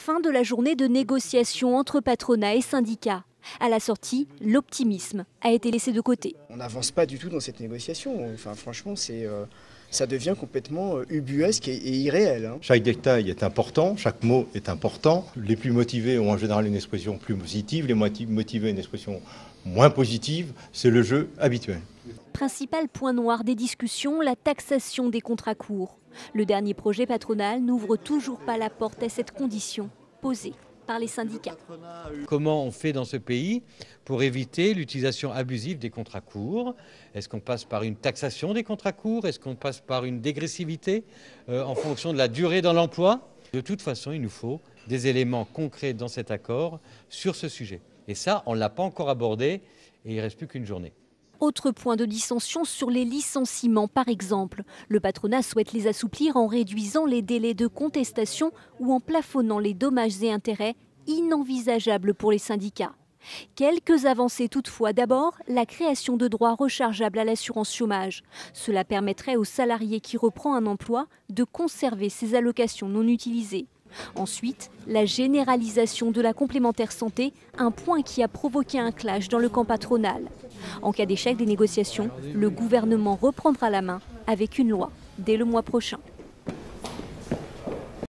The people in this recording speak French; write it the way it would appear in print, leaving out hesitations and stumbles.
Fin de la journée de négociation entre patronat et syndicats. À la sortie, l'optimisme a été laissé de côté. On n'avance pas du tout dans cette négociation. Enfin, franchement, ça devient complètement ubuesque et irréel. Chaque détail est important, chaque mot est important. Les plus motivés ont en général une expression plus positive, les moins motivés une expression moins positive. C'est le jeu habituel. Principal point noir des discussions, la taxation des contrats courts. Le dernier projet patronal n'ouvre toujours pas la porte à cette condition posée par les syndicats. Comment on fait dans ce pays pour éviter l'utilisation abusive des contrats courts? Est-ce qu'on passe par une taxation des contrats courts? Est-ce qu'on passe par une dégressivité en fonction de la durée dans l'emploi? De toute façon, il nous faut des éléments concrets dans cet accord sur ce sujet. Et ça, on ne l'a pas encore abordé et il ne reste plus qu'une journée. Autre point de dissension sur les licenciements, par exemple. Le patronat souhaite les assouplir en réduisant les délais de contestation ou en plafonnant les dommages et intérêts inenvisageables pour les syndicats. Quelques avancées toutefois. D'abord, la création de droits rechargeables à l'assurance chômage. Cela permettrait aux salariés qui reprend un emploi de conserver ses allocations non utilisées. Ensuite, la généralisation de la complémentaire santé, un point qui a provoqué un clash dans le camp patronal. En cas d'échec des négociations, le gouvernement reprendra la main avec une loi dès le mois prochain.